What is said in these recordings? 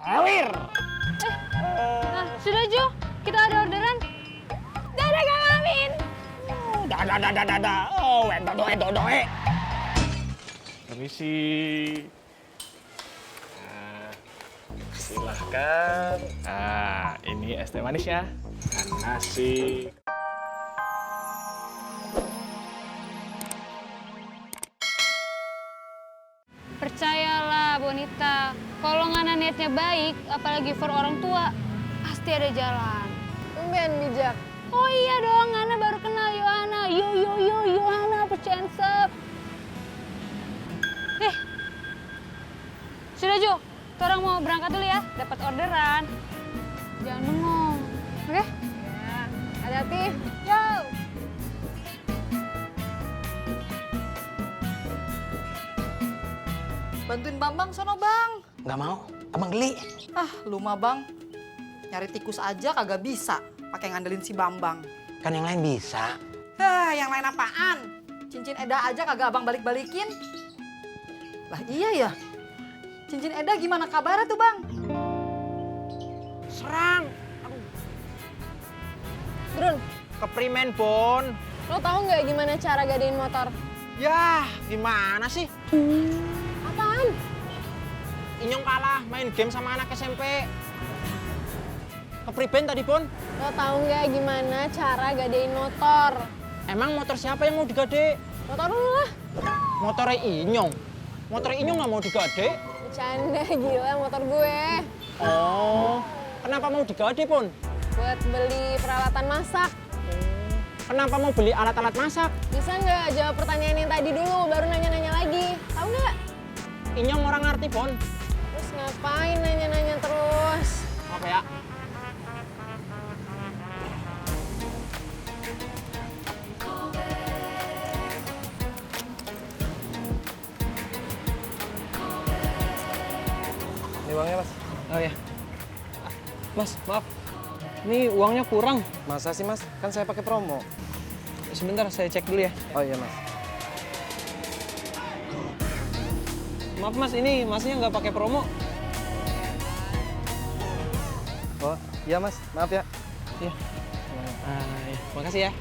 Awir. Nah, sudah Jo, kita ada orderan. Dadah Kang Amin. Dadah. Oh, doe. Permisi. Nah, silahkan. Nah, ini es teh manis ya. Dan nasi. Percayalah Bonita, kalau ngana niatnya baik, apalagi for orang tua, pasti ada jalan. Tumben bijak. Oh iya dong, Ngana baru kenal Yohana. Yohana, percensep. Sudah Jo, orang mau berangkat dulu ya, dapat orderan. Jangan bengong, oke? Ya, hati-hati. Yo. Bantuin Bambang sono, Bang. Nggak mau, abang geli. Ah, lu mah, Bang. Nyari tikus aja kagak bisa, pakai ngandelin si Bambang. Kan yang lain bisa. Yang lain apaan? Cincin Eda aja kagak abang balik-balikin. Lah iya ya. Cincin Eda gimana kabarnya tuh, Bang? Serang. Drun, Keprimen, Bon. lo tahu nggak gimana cara gadein motor? Yah, gimana sih? Apaan? Inyong kalah main game sama anak SMP. Kepriben tadi, Bon. Lo tahu nggak gimana cara gadein motor? Emang motor siapa yang mau digade? Motor lu lah. Motornya Inyong. Motornya Inyong nggak mau digade. Bercanda, gila motor gue. Oh, kenapa mau digade, Bon? Buat beli peralatan masak. Kenapa mau beli alat-alat masak? Bisa nggak jawab pertanyaan yang tadi dulu, baru nanya-nanya lagi? Tahu nggak? Inyong orang ngerti, Bon. Terus ngapain nanya-nanya terus? Apa ya? Ini uangnya, Mas. Oh ya. Mas, maaf. Ini uangnya kurang. Masa sih, Mas? Kan saya pakai promo. Sebentar, saya cek dulu ya. Oh iya, Mas. Maaf, Mas. Ini masnya nggak pakai promo. Oh, iya, Mas. Maaf ya. Iya. Ya, makasih ya.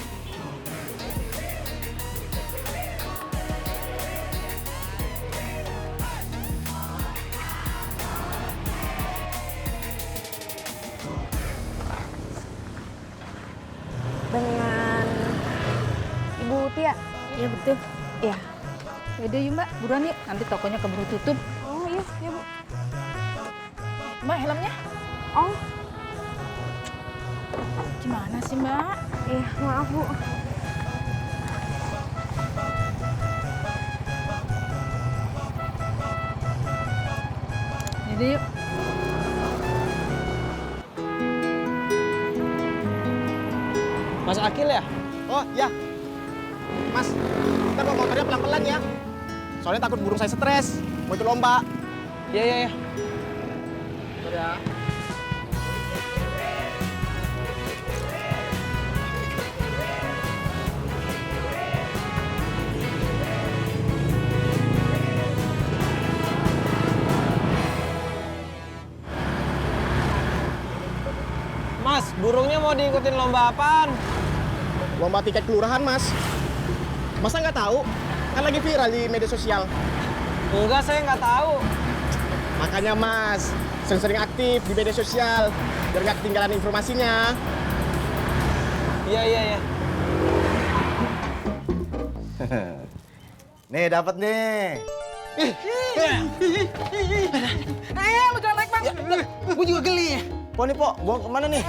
Dengan Ibu Tia. Iya betul. Iya. Yaudah yuk Mbak, buruan yuk. Nanti tokonya keburu tutup. Oh iya, Bu. Mbak helmnya? Oh, Gimana sih Mbak? iya, maaf Bu. Yaudah yuk. Mas Akil ya? Oh, ya. Mas, ntar bawa motornya pelan-pelan ya. Soalnya takut burung saya stres. Mau ikut lomba. Iya. Bentar ya. Mas, burungnya mau diikutin lomba apaan? Lomba tiket kelurahan, Mas. Masa nggak tahu? Kan lagi viral di media sosial. Enggak, saya nggak tahu. Makanya, Mas, sering-sering aktif di media sosial. Biar nggak ketinggalan informasinya. Iya. Nih, dapat nih. Lu jangan naik, Bang. Gue juga geli ya. Po nih, Po. Buang kemana nih?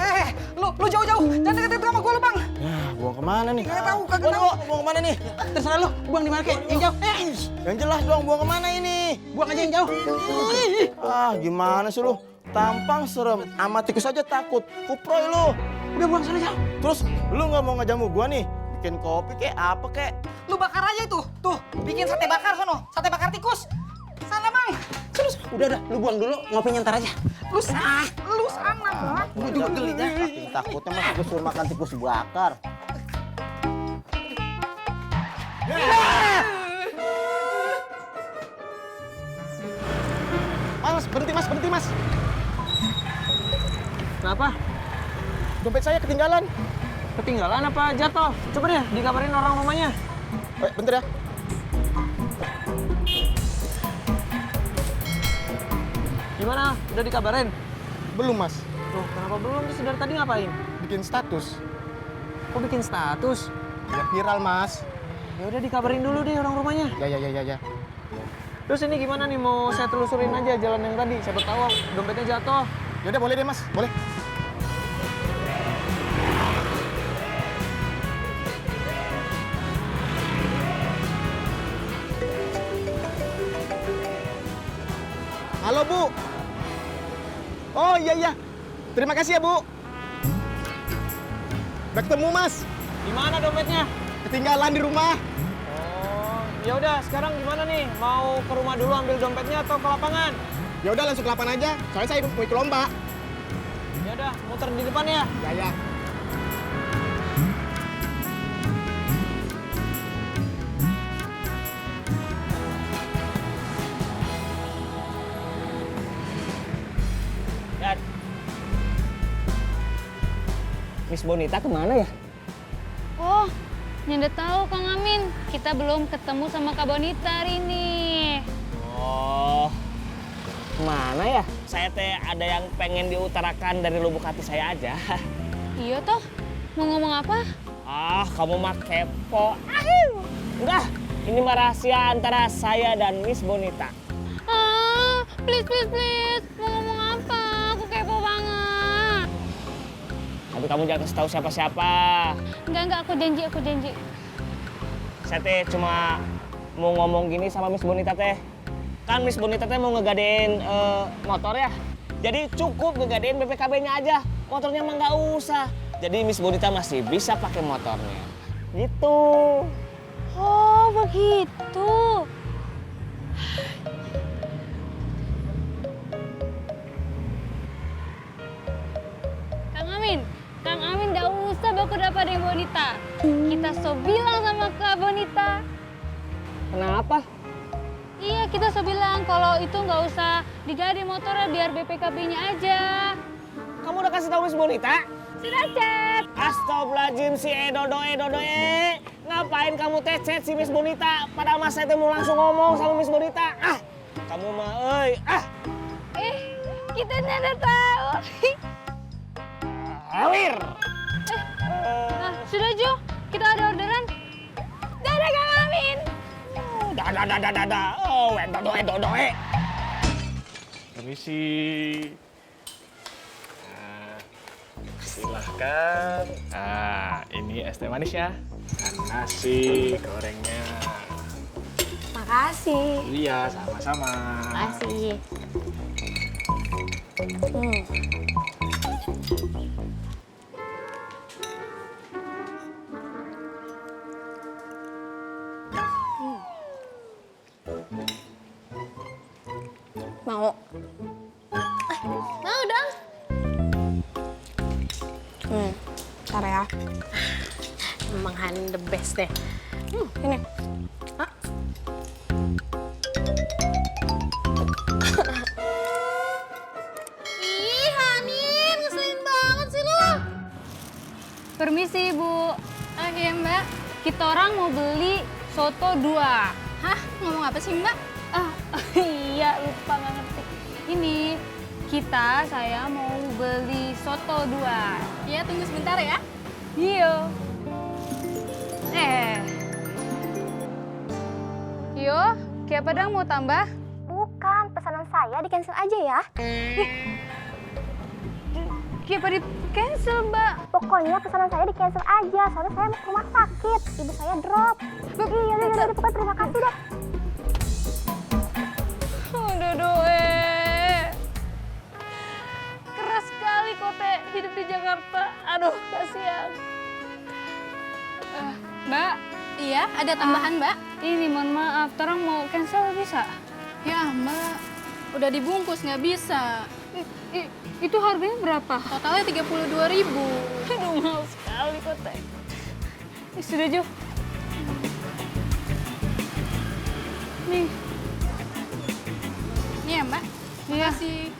Lu jauh-jauh. Jangan deket-deket sama gue lu, Bang. Ya, buang kemana nih? Kagak tahu, kagak Po nih, tahu. Po. Buang kemana nih? Terserah lu, buang di mana kek? Yang jauh. Yang jelas dong, buang kemana ini? Buang aja yang jauh. Ah, gimana sih lu? Tampang serem. Sama tikus aja takut. Kuproy lu. Udah buang sana jauh. Terus, lu nggak mau ngejamu gua nih? Bikin kopi kek, apa kek? Lu bakar aja itu. Tuh, bikin sate bakar sono. Sate bakar tikus. Sana, Bang. Terus, Udah, lu buang dulu. Ngopinya ntar aja. lu sana, Bang. Gue juga geli dah. Saking takutnya mah gue suruh makan tikus bakar. Mas, berhenti, Mas. Kenapa? Dompet saya ketinggalan. Ketinggalan apa jatuh? Coba deh dikabarin orang rumahnya. Bentar ya. Gimana? Udah dikabarin? Belum, Mas. Loh, kenapa belum? Terus dari tadi ngapain? Bikin status. Kok bikin status? Biar viral, Mas. Ya udah dikabarin dulu deh orang rumahnya. Ya. Terus ini gimana nih? Mau saya telusurin aja jalan yang tadi. Siapa tahu dompetnya jatuh. Ya udah boleh deh, Mas. Boleh. Halo, Bu. Oh, iya. Terima kasih ya, Bu. Udah ketemu, Mas. Di mana dompetnya? Ketinggalan di rumah. Oh, ya udah. Sekarang gimana nih? Mau ke rumah dulu ambil dompetnya atau ke lapangan? Ya udah langsung ke lapangan aja. Soalnya saya mau ikut lomba. Ya udah, muter di depan ya. Ya. Dan Miss Bonita kemana ya? Oh, nyanda tahu Kang Amin. Kita belum ketemu sama Kak Bonita hari ini. Oh, kemana ya? Saya teh ada yang pengen diutarakan dari lubuk hati saya aja. Iya toh, mau ngomong apa? Ah, kamu mah kepo. Udah, ini mah rahasia antara saya dan Miss Bonita. Ah, please. Mau ngomong apa? Aku kepo banget. Tapi kamu jangan kasih tahu siapa-siapa. Enggak, aku janji. Saya teh cuma mau ngomong gini sama Miss Bonita teh. Kan Miss Bonita teh mau ngegadein motor ya. Jadi cukup ngegadein BPKB-nya aja. Motornya mah nggak usah. Jadi Miss Bonita masih bisa pakai motornya. Gitu. Oh, begitu. Kang Amin nggak usah baku dapat dari Bonita. Kita so bilang sama Kak Bonita. Kenapa? Iya, kita so bilang kalau itu nggak usah digadein motornya, biar BPKB-nya aja. Kamu udah kasih tahu Miss Bonita? Sudah chat. Astagfirullahaladzim si Edodo. Ngapain kamu teh chat si Miss Bonita? Padahal mas saya teh mau langsung ngomong sama Miss Bonita. Ah, kamu mah Kita nggak tahu. Awir. Nah, sudah Jo, kita ada orderan. Dadah Kang Amin. Dadah. Oh, Edodo. Permisi. Nah, silahkan. Nah, ini es teh manisnya. Dan nasi gorengnya. Makasih. Iya, sama-sama. Makasih. Mau? Mau dong. Ntar ya. Emang Han the best deh. Ini. Hah? Ih, Hanin, ngeselin banget sih lu. Permisi, Bu. Iya, Mbak. Kita orang mau beli soto 2. Hah? Ngomong apa sih, Mbak? Iya, lupa nggak ngerti. Ini, saya mau beli soto 2. Iya, tunggu sebentar ya. Iya. Yo, kayak padang mau tambah? Bukan, pesanan saya di-cancel aja ya. Kayak pada cancel, Mbak. Pokoknya pesanan saya di-cancel aja, soalnya saya mau ke rumah sakit. Ibu saya drop. Iya, pokoknya terima kasih deh. Keras sekali Kote hidup di Jakarta. Aduh, kasihan. Mbak. Iya, ada tambahan, Mbak. Ini mohon maaf, orang mau cancel bisa? Ya, Mbak. Udah dibungkus, nggak bisa. Itu harganya berapa? Totalnya 32.000. Aduh, mahal sekali Kote. Sudah, Jo. Nih. Ini ya, Mbak. Makasih.